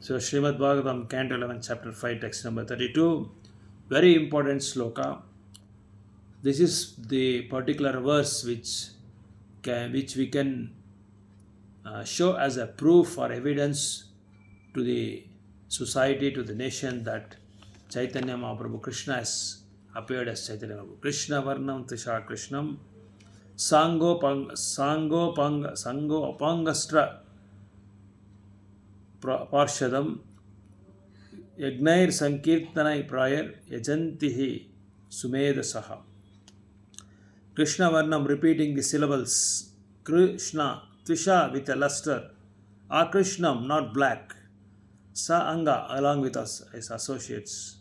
So Srimad Bhagavatam, Canto 11, Chapter 5, text number 32. Very important sloka. This is the particular verse which we can show as a proof or evidence to the society, to the nation, that Chaitanya Mahaprabhu Krishna has appeared as Chaitanya Mahaprabhu. Krishna Varnam Tisha Krishnam Sango Apangastra Parshadam Yagnair Sankirtanai Prayer Yajantihi Sumedasaha. Krishna Varnam, repeating the syllables. Krishna, Tvisha with a luster. Akrishnam, not black. Sa Anga, along with us as associates.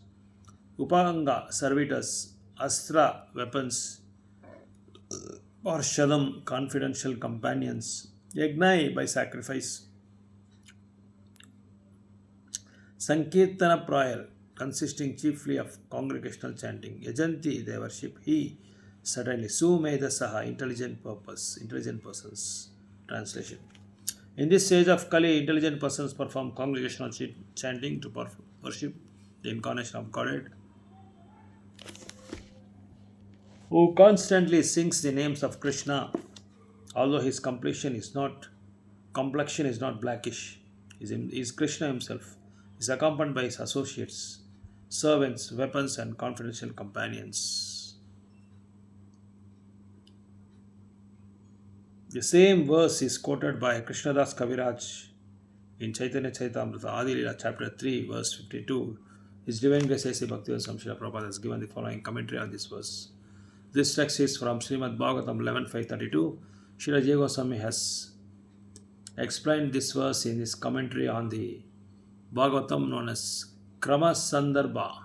Upanga, servitors. Astra, weapons. Parshadam, confidential companions. Yagnai, by sacrifice. Sankirtana prayer, consisting chiefly of congregational chanting. Yajanti, they worship. He, certainly. Sumedasaha, intelligent persons. Translation. In this stage of Kali, intelligent persons perform congregational chanting to worship the incarnation of Godhead, who constantly sings the names of Krishna, although his complexion is not blackish. Is Krishna himself. Is accompanied by his associates, servants, weapons, and confidential companions. The same verse is quoted by Krishnadas Kaviraj in Chaitanya Chaitamrita Adi Lila chapter 3 verse 52. His Divine Grace A.C. Bhaktivedanta Swami Srila Prabhupada has given the following commentary on this verse. This text is from Srimad Bhagavatam 11.532. Srila Jiva Goswami has explained this verse in his commentary on the Bhagavatam known as Krama Sandarbha,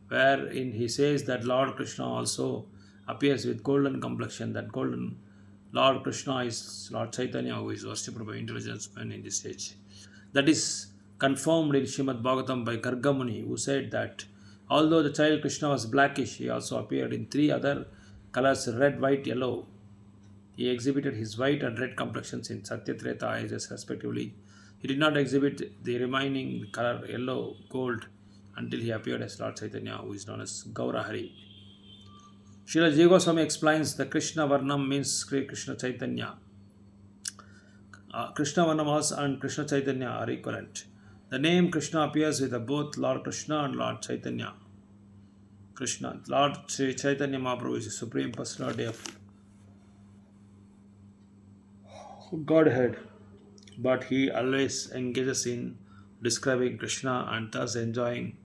wherein he says that Lord Krishna also appears with golden complexion. That golden Lord Krishna is Lord Chaitanya, who is worshipped by intelligence men in this age. That is confirmed in Srimad Bhagavatam by Garga Muni, who said that although the child Krishna was blackish, he also appeared in three other colors: red, white, yellow. He exhibited his white and red complexions in Satya Treta ages respectively. He did not exhibit the remaining color yellow, gold, until he appeared as Lord Chaitanya, who is known as Gaurahari. Srila Jiva Goswami explains the Krishna Varnam means Krishna Chaitanya. Krishna Varnam and Krishna Chaitanya are equivalent. The name Krishna appears with both Lord Krishna and Lord Chaitanya. Krishna, Lord Chaitanya Mahaprabhu is the Supreme Personality of Godhead, but he always engages in describing Krishna and thus enjoying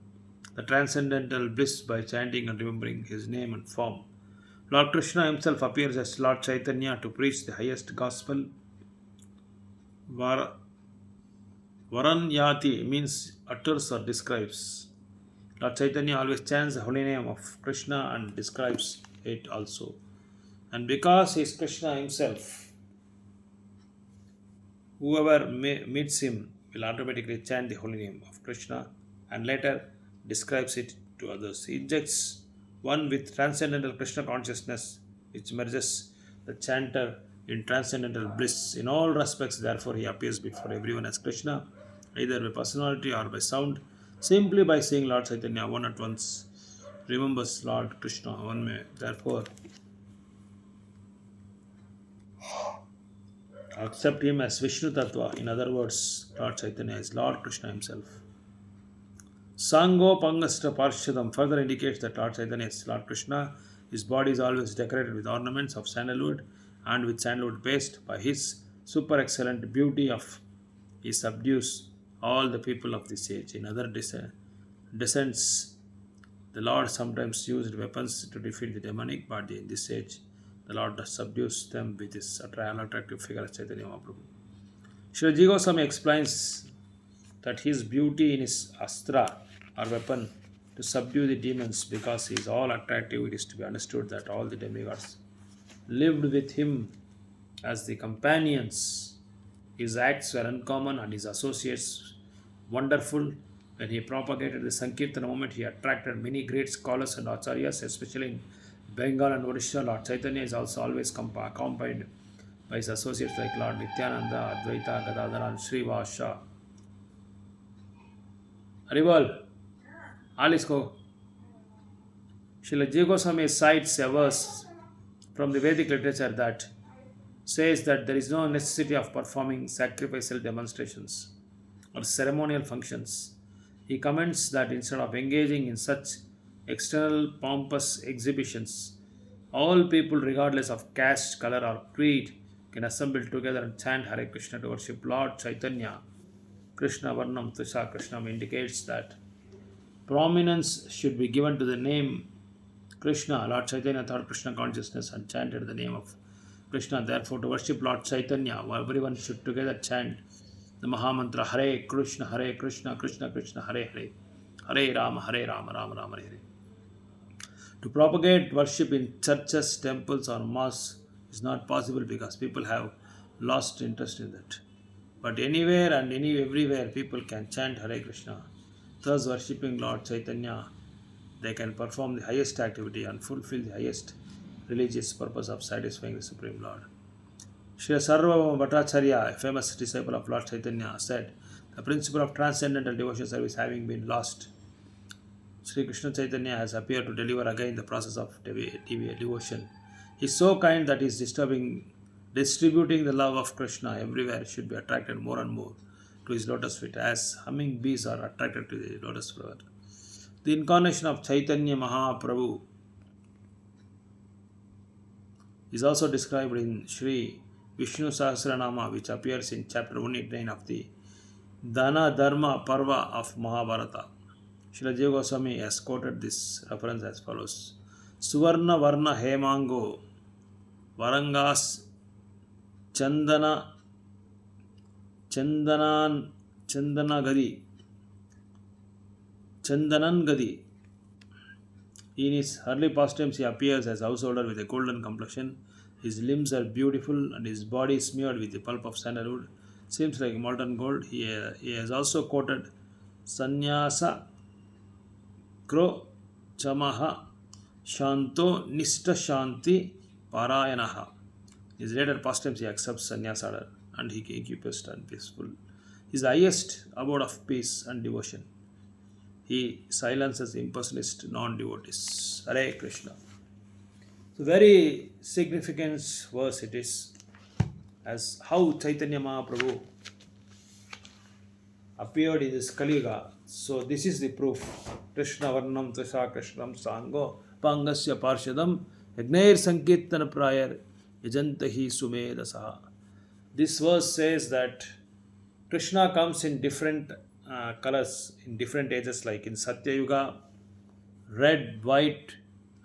the transcendental bliss by chanting and remembering his name and form. Lord Krishna himself appears as Lord Chaitanya to preach the highest gospel. Varanyati means utters or describes. Lord Chaitanya always chants the holy name of Krishna and describes it also. And because he is Krishna himself, whoever meets him will automatically chant the holy name of Krishna and later describes it to others. He injects one with transcendental Krishna consciousness, which merges the chanter in transcendental bliss in all respects. Therefore, he appears before everyone as Krishna, either by personality or by sound. Simply by saying Lord Chaitanya, one at once remembers Lord Krishna. One may therefore accept him as Vishnu Tattva. In other words, Lord Chaitanya is Lord Krishna himself. Sango Pangasta Parshadam further indicates that Lord Chaitanya is Lord Krishna. His body is always decorated with ornaments of sandalwood and with sandalwood paste. By his super excellent beauty he subdues all the people of this age. In other descents, the Lord sometimes used weapons to defeat the demonic, but in this age, the Lord subdues them with his attractive figure as Chaitanya Mahaprabhu. Srila Jiva Goswami explains that his beauty in his astra or weapon to subdue the demons, because he is all attractive. It is to be understood that all the demigods lived with him as the companions. His acts were uncommon and his associates wonderful. When he propagated the Sankirtana movement, he attracted many great scholars and acharyas, especially in Bengal and Odisha. Lord Chaitanya is also always accompanied by his associates like Lord Nityananda, Advaita, Gadadhara, and Srivasa. Rival, Alice Ko. Srila Jiva Goswami cites a verse from the Vedic literature that says that there is no necessity of performing sacrificial demonstrations or ceremonial functions. He comments that instead of engaging in such external pompous exhibitions, all people, regardless of caste, color, or creed, can assemble together and chant Hare Krishna to worship Lord Chaitanya. Krishna Varnam Tusha Krishnam indicates that prominence should be given to the name Krishna. Lord Chaitanya taught Krishna consciousness and chanted the name of Krishna. Therefore, to worship Lord Chaitanya, everyone should together chant the Mahamantra Hare Krishna, Krishna Krishna, Hare Hare, Hare Rama, Rama Rama, Hare Hare. To propagate worship in churches, temples, or mosques is not possible because people have lost interest in that. But anywhere and everywhere, people can chant Hare Krishna. Thus, worshipping Lord Chaitanya, they can perform the highest activity and fulfill the highest religious purpose of satisfying the Supreme Lord. Sri Sarvabhauma Bhattacharya, a famous disciple of Lord Chaitanya, said, the principle of transcendental devotion service having been lost, Sri Krishna Chaitanya has appeared to deliver again the process of devotion. He is so kind that he is distributing the love of Krishna everywhere should be attracted more and more to his lotus feet, as humming bees are attracted to the lotus flower. The incarnation of Chaitanya Mahaprabhu is also described in Sri Vishnu Sahasranama, which appears in chapter 189 of the Dana Dharma Parva of Mahabharata. Srila Jiva Goswami has quoted this reference as follows: Suvarna Varna Hemango Varangas Chandana Chandanan Gadi. In his early pastimes, he appears as a householder with a golden complexion. His limbs are beautiful and his body smeared with the pulp of sandalwood. Seems like molten gold. He has also quoted Sannyasa Kro Chamaha Shanto Nishta Shanti Parayanaha. In his later pastimes, he accepts sannyasa order and he keeps and peaceful. He is the highest abode of peace and devotion. He silences impersonalist non-devotees. Hare Krishna. So very significant verse it is, as how Chaitanya Mahaprabhu appeared in this Kali Yuga. So this is the proof. Krishna Varnam Tasha Krishnam Sango Pangasya Parshadam Yagnair Sankirtana Prayar Yajantahi Sumedasaha. This verse says that Krishna comes in different colors in different ages, like in Satya Yuga, red, white,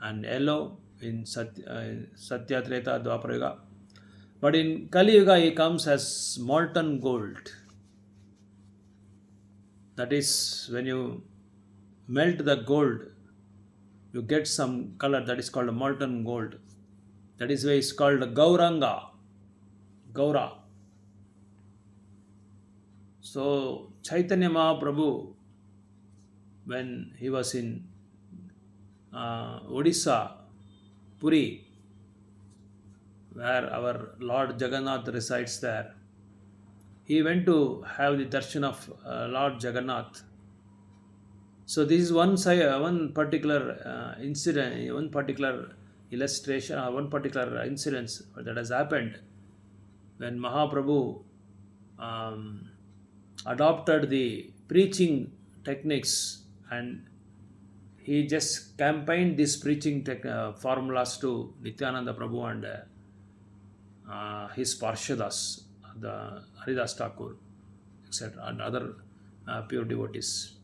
and yellow, in Satya Treta Dwapara Yuga. But in Kali Yuga, he comes as molten gold. That is, when you melt the gold, you get some color that is called molten gold. That is why it's called Gauranga, Gaura. So Chaitanya Mahaprabhu, when he was in Odisha, Puri, where our Lord Jagannath resides there, he went to have the darshan of Lord Jagannath. So this is one particular incident, one particular illustration, or one particular incident that has happened when Mahaprabhu adopted the preaching techniques, and he just campaigned these preaching formulas to Nityananda Prabhu and his Parshadas, the Haridas Thakur, etc., and other pure devotees.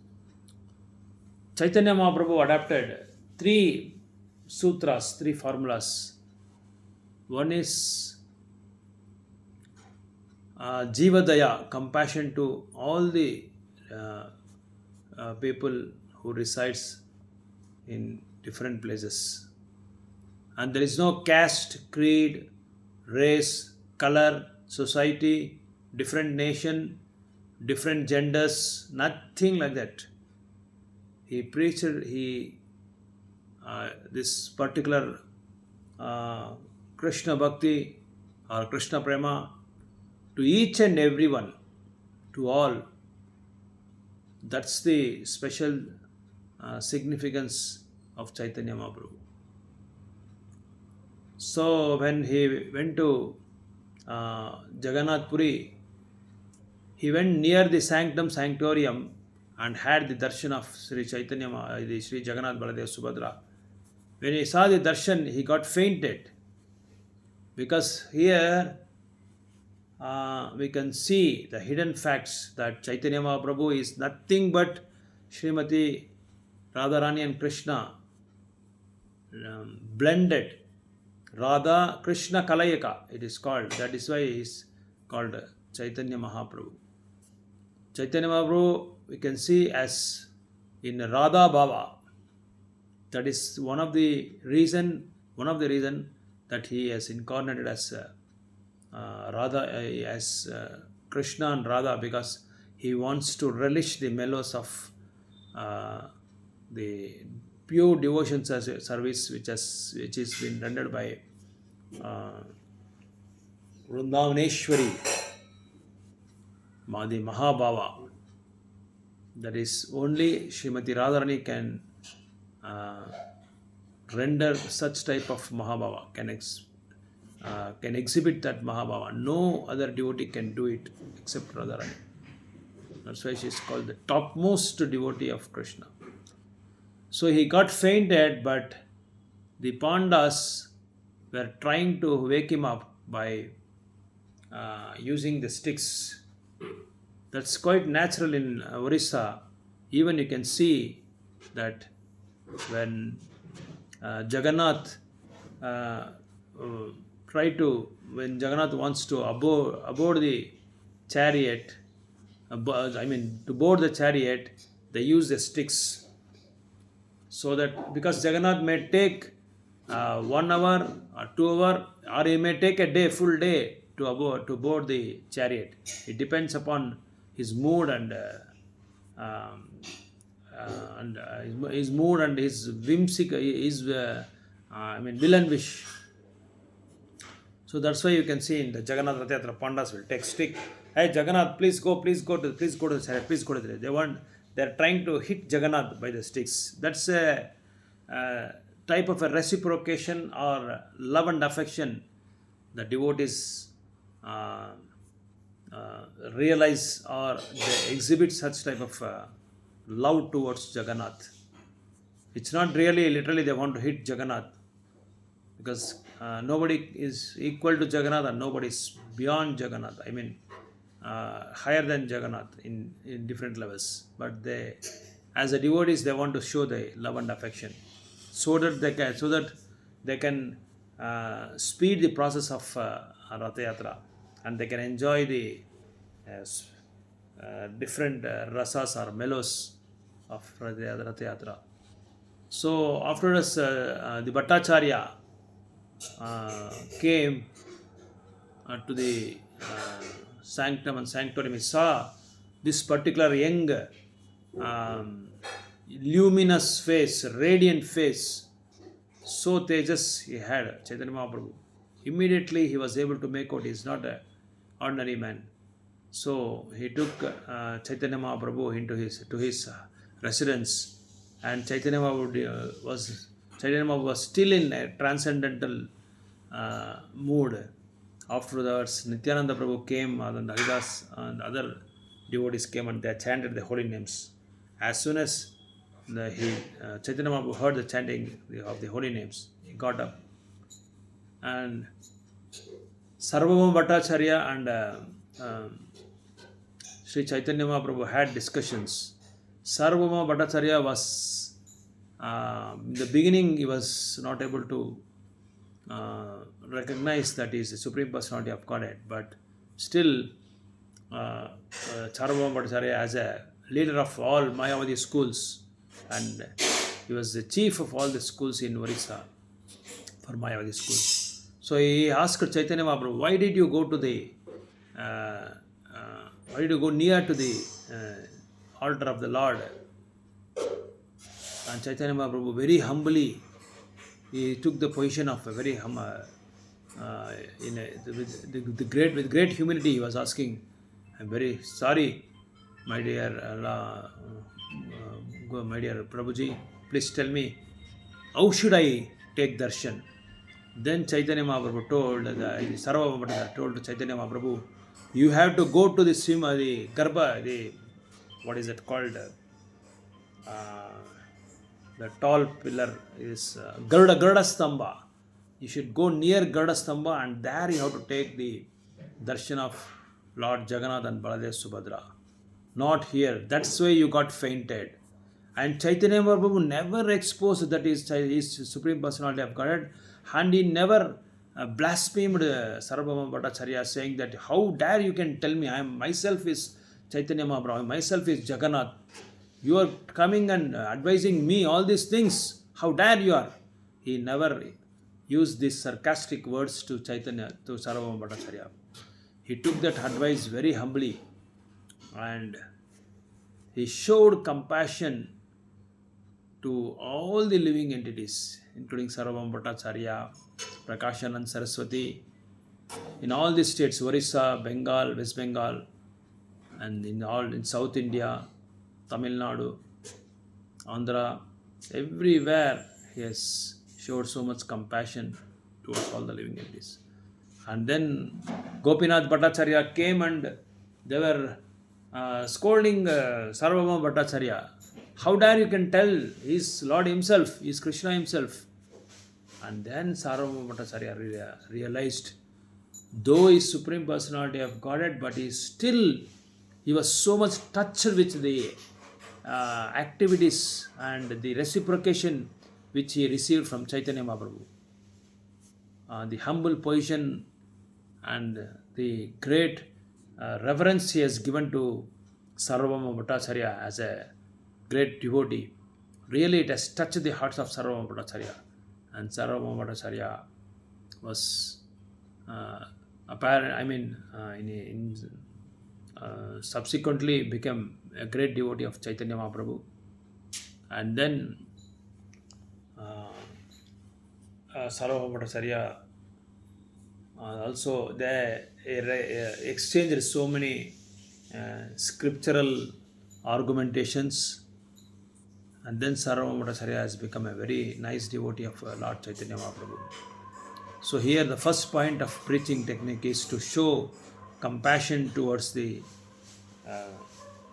Chaitanya Mahaprabhu adapted three sutras, three formulas. One is Jivadaya, compassion to all the people who resides in different places. And there is no caste, creed, race, color, society, different nation, different genders, nothing like that. He preached this particular Krishna Bhakti or Krishna Prema to each and everyone, to all. That's the special significance of Chaitanya Mahaprabhu. So when he went to Jagannath Puri, he went near the sanctum sanctorium and had the darshan of Sri Chaitanya, the Sri Jagannath Baladev Subhadra. When he saw the darshan, he got fainted, because here we can see the hidden facts that Chaitanya Mahaprabhu is nothing but Srimati Radharani and Krishna blended. Radha Krishna Kalayaka, it is called. That is why he is called Chaitanya Mahaprabhu. Chaitanya Mahaprabhu we can see as in Radha Bhava. That is one of the reason that he has incarnated as Radha, as Krishna and Radha, because he wants to relish the mellows of the pure devotion service which is been rendered by Vrindavaneshwari, the Mahabhava. That is only Srimati Radharani can render such type of Mahabhava, can exhibit that Mahabhava. No other devotee can do it except Radharani. That's why she is called the topmost devotee of Krishna. So he got fainted, but the Pandas were trying to wake him up by using the sticks. That's quite natural in Orissa. Even you can see that when Jagannath when Jagannath wants to aboard the chariot, to board the chariot, they use the sticks. So that, because Jagannath may take 1 hour or 2 hours, or he may take a full day to board the chariot. It depends upon his mood and his mood and his whimsical, will and wish. So that's why you can see in the Jagannath Rath Yatra, Pandas will take stick. Hey Jagannath, please go to the chariot, please go to the. They are trying to hit Jagannath by the sticks. That's a type of a reciprocation or love and affection the devotees realize, or they exhibit such type of love towards Jagannath. It's not really literally they want to hit Jagannath, because nobody is equal to Jagannath and nobody is beyond Jagannath. Higher than Jagannath in different levels. But they, as a devotees, they want to show the love and affection, so that they can speed the process of Rath Yatra, and they can enjoy the different rasas or mellows of Rath Yatra. So afterwards, the Bhattacharya came to the sanctum and sanctorium. He saw this particular young, luminous face, radiant face, so tejas he had, Chaitanya Mahaprabhu. Immediately he was able to make out he is not an ordinary man. So he took Chaitanya Mahaprabhu into his residence, and Chaitanya Mahaprabhu was still in a transcendental mood. Afterwards, Nityananda Prabhu came, and Haridas and other devotees came, and they chanted the holy names. As soon as Chaitanya Mahaprabhu heard the chanting of the holy names, he got up. And Sarvabhauma Bhattacharya and Sri Chaitanya Mahaprabhu had discussions. Sarvabhauma Bhattacharya was, in the beginning, he was not able to recognize that he is the Supreme Personality of Godhead, but still Sarvabhauma Bhattacharya, as a leader of all Mayavadi schools, and he was the chief of all the schools in Orissa for Mayavadi schools. So he asked Chaitanya Mahaprabhu, why did you go near to the altar of the Lord? And Chaitanya Mahaprabhu very humbly, he took the position of a very with great humility he was asking, I'm very sorry, my dear my dear Prabhuji, please tell me, how should I take darshan? Then Chaitanya Mahaprabhu told, Sarvabhauma Bhattacharya told to Chaitanya Mahaprabhu, you have to go to the Sima, the Garbha, the, what is it called? Uh, the tall pillar is Garuda Stamba. You should go near Garuda Stamba, and there you have to take the darshan of Lord Jagannath and Baladev Subhadra. Not here. That's why you got fainted. And Chaitanya Mahaprabhu never exposed that is Supreme Personality of Godhead, and he never blasphemed Sarvabhauma Bhattacharya, saying that how dare you can tell me, I am myself is Chaitanya Mahaprabhu, myself is Jagannath. You are coming and advising me all these things. How dare you are? He never used these sarcastic words to Sarvabhauma Bhattacharya. He took that advice very humbly, and he showed compassion to all the living entities, including Sarvabhauma Bhattacharya, Prakashanand Saraswati, in all the states, Orissa, Bengal, West Bengal, and in South India, Tamil Nadu, Andhra, everywhere he has showed so much compassion towards all the living entities. And then Gopinath Bhattacharya came and they were scolding Sarvabhauma Bhattacharya. How dare you can tell he is Lord himself, he is Krishna himself. And then Sarvabhauma Bhattacharya realized, though he is Supreme Personality of Godhead, but he was so much touched with the activities and the reciprocation which he received from Chaitanya Mahaprabhu. The humble position and the great reverence he has given to Sarvabhauma Bhattacharya as a great devotee. Really, it has touched the hearts of Sarvabhauma Bhattacharya. And Sarvabhauma Bhattacharya was subsequently became a great devotee of Chaitanya Mahaprabhu. And then Sarvabhauma Bhattacharya also they exchanged so many scriptural argumentations, and then Sarvabhauma Bhattacharya has become a very nice devotee of Lord Chaitanya Mahaprabhu. So here the first point of preaching technique is to show compassion towards the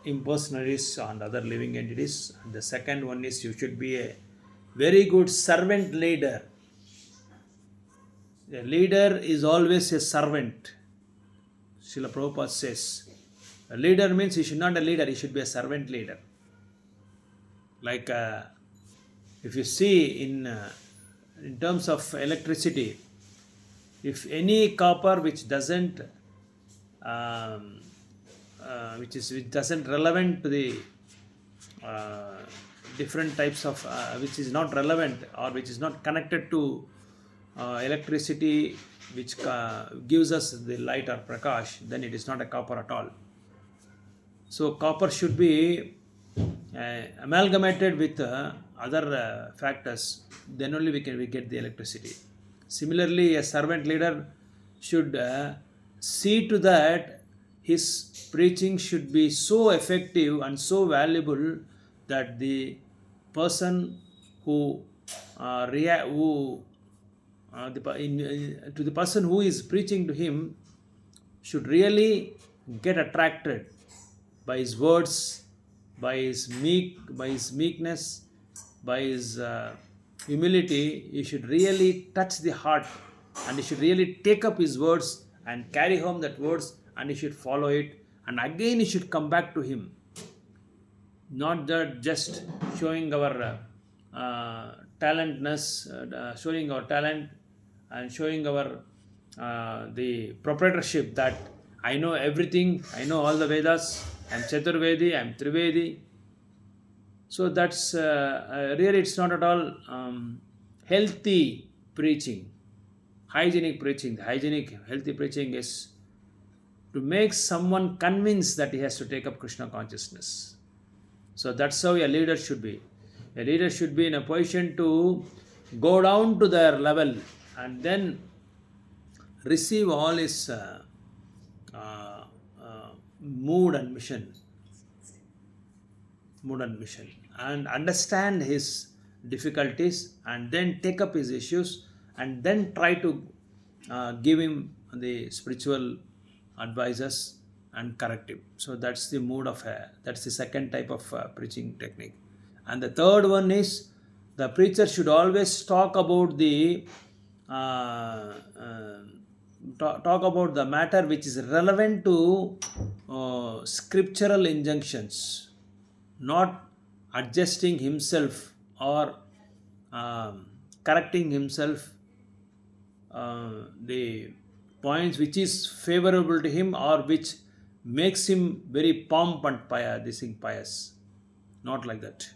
impersonalities and other living entities. And the second one is you should be a very good servant leader. A leader is always a servant. Srila Prabhupada says, a leader means he should not be a leader, he should be a servant leader. Like if you see in terms of electricity, if any copper which doesn't relevant to the different types of which is not relevant or which is not connected to electricity which gives us the light or prakash, then it is not a copper at all. So copper should be amalgamated with other factors, then only we get the electricity. Similarly, a servant leader should see to that his preaching should be so effective and so valuable that the person to the person who is preaching to him should really get attracted by his words, by his meekness, by his humility. He should really touch the heart, and he should really take up his words and carry home that words, and he should follow it, and again he should come back to him. Not that just showing our showing our talent and showing our the proprietorship that I know everything, I know all the Vedas, I am Chaturvedi, I am Trivedi. So that's really it's not at all healthy preaching, hygienic preaching. The hygienic, healthy preaching is to make someone convinced that he has to take up Krishna consciousness. So that's how a leader should be. A leader should be in a position to go down to their level and then receive all his mood and mission modern mission, and understand his difficulties, and then take up his issues, and then try to give him the spiritual advices and correct him. So that's the mood of that's the second type of preaching technique. And the third one is the preacher should always talk about the uh, uh, talk about the matter which is relevant to scriptural injunctions, not adjusting himself or correcting himself the points which is favorable to him or which makes him very pomp and pious, this thing pious. Not like that.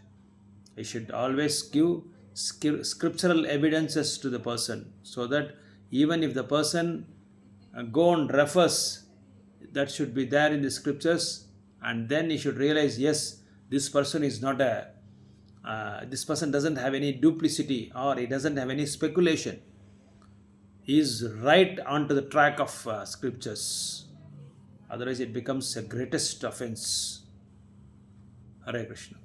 He should always give scriptural evidences to the person, so that even if the person go and refers, that should be there in the scriptures, and then he should realize, yes, this person is not a this person doesn't have any duplicity, or he doesn't have any speculation. He is right onto the track of scriptures. Otherwise, it becomes a greatest offense. Hare Krishna.